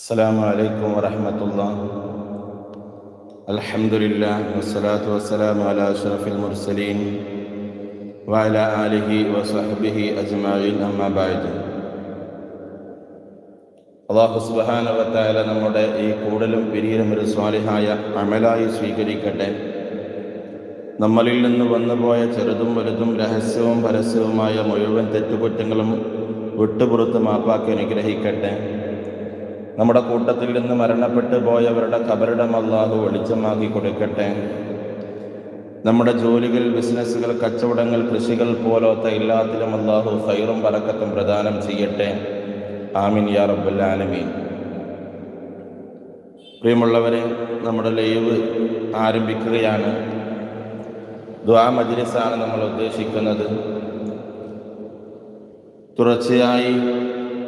السلام عليكم ورحمة الله. الحمد لله والصلاة والسلام على أشرف المرسلين وعلى آله وصحبه أجمعين أما بعد. അല്ലാഹു സുബ്ഹാനഹു വ തആല നമ്മുടെ ഈ കൂടലും പിരിയലും ഒരു സ്വാലിഹായ അമലായി സ്വീകരിക്കട്ടെ. നമ്മളിൽ നിന്ന് വന്നുപോയ ചെറുതും വലുതും രഹസ്യവും പരസ്യവുമായ മുഴുവൻ തെറ്റുകുറ്റങ്ങളും വിട്ടുപുറത്ത് മാപ്പാക്കി അനുഗ്രഹിക്കട്ടെ. നമ്മുടെ കൂട്ടത്തിൽ നിന്ന് മരണപ്പെട്ടു പോയവരുടെ ഖബറിടം അല്ലാഹു വെളിച്ചമാക്കി കൊടുക്കട്ടെ. നമ്മുടെ ജോലികൾ, ബിസിനസ്സുകൾ, കച്ചവടങ്ങൾ, കൃഷികൾ പോലത്തെ എല്ലാത്തിലും അല്ലാഹു ഖൈറും ബറക്കത്തും പ്രദാനം ചെയ്യട്ടെ. ആമീൻ യാ റബ്ബൽ ആലമീൻ. പ്രിയമുള്ളവരെ, നമ്മുടെ ലൈവ് ആരംഭിക്കുകയാണ്. ദുആ മജ്ലിസാണ് നമ്മൾ ഉദ്ദേശിക്കുന്നത്. തുടർച്ചയായി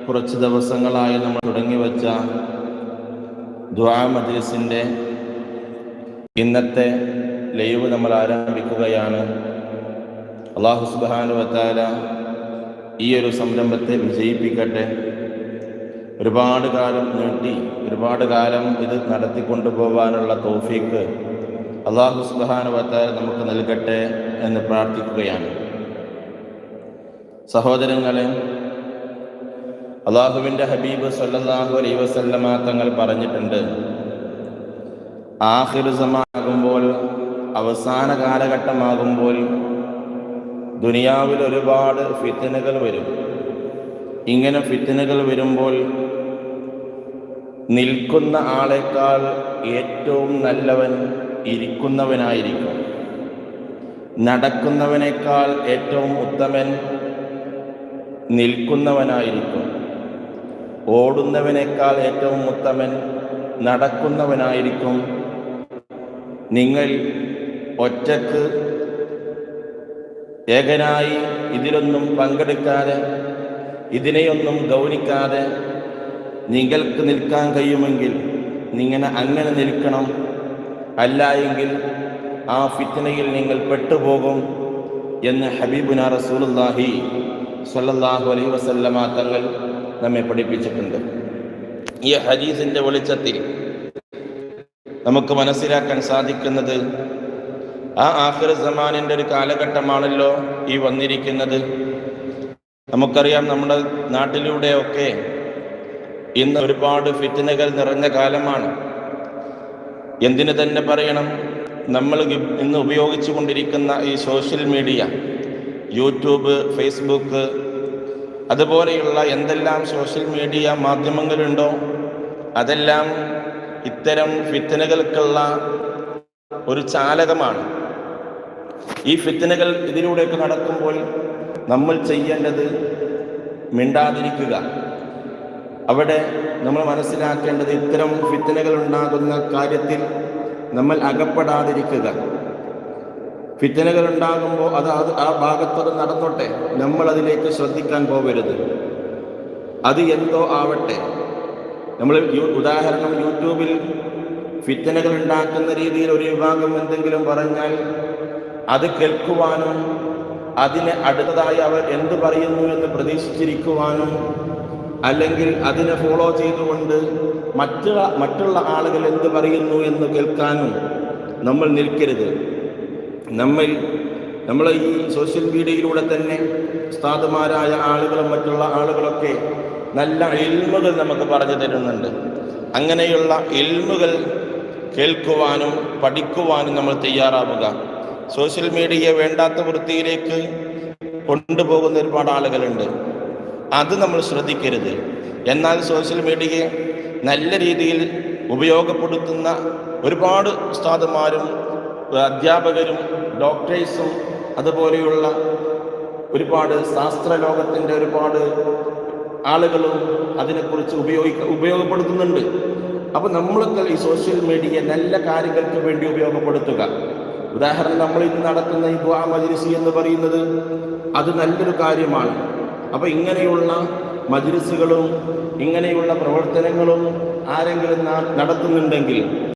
കുറച്ച് ദിവസങ്ങളായി നമ്മൾ തുടങ്ങിവെച്ച ദുആ മജ്ലിസിൻ്റെ ഇന്നത്തെ ലൈവ് നമ്മൾ ആരംഭിക്കുകയാണ്. അല്ലാഹു സുബ്ഹാനഹു വ തആല ഈ ഒരു സംരംഭത്തെ വിജയിപ്പിക്കട്ടെ. ഒരുപാട് കാലം നീട്ടി, ഒരുപാട് കാലം ഇത് നടത്തിക്കൊണ്ടുപോകാനുള്ള തൗഫീഖ് അല്ലാഹു സുബ്ഹാനഹു വ തആല നമുക്ക് നൽകട്ടെ എന്ന് പ്രാർത്ഥിക്കുകയാണ്. സഹോദരങ്ങളെ, അല്ലാഹുവിൻ്റെ ഹബീബ് സല്ലല്ലാഹു അലൈഹി വസല്ലമ തങ്ങൾ പറഞ്ഞിട്ടുണ്ട്, ആഖിറു സമാനാകുമ്പോൾ, അവസാന കാലഘട്ടമാകുമ്പോൾ ദുനിയാവിൽ ഒരുപാട് ഫിത്നകൾ വരും. ഇങ്ങനെ ഫിത്നകൾ വരുമ്പോൾ നിൽക്കുന്ന ആളെക്കാൾ ഏറ്റവും നല്ലവൻ ഇരിക്കുന്നവനായിരിക്കും. നടക്കുന്നവനേക്കാൾ ഏറ്റവും ഉത്തമൻ നിൽക്കുന്നവനായിരിക്കും. ഓടുന്നവനേക്കാൾ ഏറ്റവും ഉത്തമൻ നടക്കുന്നവനായിരിക്കും. നിങ്ങൾ ഒറ്റക്ക് ഏകനായി ഇതിലൊന്നും പങ്കെടുക്കാതെ, ഇതിനെയൊന്നും ഗൗനിക്കാതെ നിങ്ങൾക്ക് നിൽക്കാൻ കഴിയുമെങ്കിൽ അങ്ങനെ നിൽക്കണം. അല്ല എങ്കിൽ ആ ഫിത്നയിൽ നിങ്ങൾ പെട്ടുപോകും എന്ന് ഹബീബുന റസൂലുള്ളാഹി സ്വല്ലല്ലാഹു അലൈഹി വസല്ലമ തങ്ങൾ നമ്മെ പഠിപ്പിച്ചിട്ടുണ്ട്. ഈ ഹദീസിന്റെ വെളിച്ചത്തിൽ നമുക്ക് മനസ്സിലാക്കാൻ സാധിക്കുന്നത്, ആ ആഖിർ സമാനിൻ്റെ ഒരു കാലഘട്ടമാണല്ലോ ഈ വന്നിരിക്കുന്നത്. നമുക്കറിയാം, നമ്മുടെ നാട്ടിലൂടെയൊക്കെ ഇന്ന് ഒരുപാട് ഫിത്നകൾ നിറഞ്ഞ കാലമാണ്. എന്തിനു തന്നെ പറയണം, നമ്മൾ ഇന്ന് ഉപയോഗിച്ചു കൊണ്ടിരിക്കുന്ന ഈ സോഷ്യൽ മീഡിയ, യൂട്യൂബ്, ഫേസ്ബുക്ക്, അതുപോലെയുള്ള എന്തെല്ലാം സോഷ്യൽ മീഡിയ മാധ്യമങ്ങളുണ്ടോ അതെല്ലാം ഇത്തരം ഫിത്നകൾക്കുള്ള ഒരു ചാലകമാണ്. ഈ ഫിത്നകൾ ഇതിലൂടെയൊക്കെ നടക്കുമ്പോൾ നമ്മൾ ചെയ്യേണ്ടത് മിണ്ടാതിരിക്കുക. അവിടെ നമ്മൾ മനസ്സിലാക്കേണ്ടത്, ഇത്തരം ഫിത്നകൾ ഉണ്ടാകുന്ന കാര്യത്തിൽ നമ്മൾ അകപ്പെടാതിരിക്കുക. ഫിത്നകൾ ഉണ്ടാകുമ്പോൾ അത് ആ ഭാഗത്തോട് നടന്നോട്ടെ, നമ്മൾ അതിലേക്ക് ശ്രദ്ധിക്കാൻ പോകരുത്. അത് എന്തോ ആവട്ടെ. നമ്മൾ ഉദാഹരണം, യൂട്യൂബിൽ ഫിത്നകൾ ഉണ്ടാക്കുന്ന രീതിയിൽ ഒരു വിഭാഗം എന്തെങ്കിലും പറഞ്ഞാൽ അത് കേൾക്കുവാനും അതിനെ അടുത്തതായി അവർ എന്ത് പറയുന്നു എന്ന് പ്രതീക്ഷിച്ചിരിക്കുവാനും, അല്ലെങ്കിൽ അതിനെ ഫോളോ ചെയ്തുകൊണ്ട് മറ്റുള്ള ആളുകൾ എന്ത് പറയുന്നു എന്ന് കേൾക്കാനും നമ്മൾ നിൽക്കരുത്. നമ്മൾ ഈ സോഷ്യൽ മീഡിയയിലൂടെ തന്നെ ഉസ്താദുമാരായ ആളുകളും മറ്റുള്ള ആളുകളൊക്കെ നല്ല ഇൽമുകൾ നമുക്ക് പറഞ്ഞു തരുന്നുണ്ട്. അങ്ങനെയുള്ള ഇൽമുകൾ കേൾക്കുവാനും പഠിക്കുവാനും നമ്മൾ തയ്യാറാവുക. സോഷ്യൽ മീഡിയയെ വേണ്ടാത്ത വൃത്തിയിലേക്ക് കൊണ്ടുപോകുന്ന ഒരുപാട് ആളുകളുണ്ട്. അത് നമ്മൾ ശ്രദ്ധിക്കരുത്. എന്നാൽ സോഷ്യൽ മീഡിയയെ നല്ല രീതിയിൽ ഉപയോഗപ്പെടുത്തുന്ന ഒരുപാട് ഉസ്താദുമാരും അധ്യാപകരും ഡോക്ടേഴ്സും അതുപോലെയുള്ള ഒരുപാട് ശാസ്ത്രലോകത്തിൻ്റെ ഒരുപാട് ആളുകളും അതിനെക്കുറിച്ച് ഉപയോഗപ്പെടുത്തുന്നുണ്ട്. അപ്പോൾ നമ്മളൊക്കെ ഈ സോഷ്യൽ മീഡിയ നല്ല കാര്യങ്ങൾക്ക് വേണ്ടി ഉപയോഗപ്പെടുത്തുക. ഉദാഹരണം, നമ്മൾ ഇന്ന് നടത്തുന്ന ഈ ദുആ മജ്ലിസ് എന്ന് പറയുന്നത് അത് നല്ലൊരു കാര്യമാണ്. അപ്പോൾ ഇങ്ങനെയുള്ള മജ്ലിസുകളും ഇങ്ങനെയുള്ള പ്രവർത്തനങ്ങളും ആരെങ്കിലും നടത്തുന്നുണ്ടെങ്കിൽ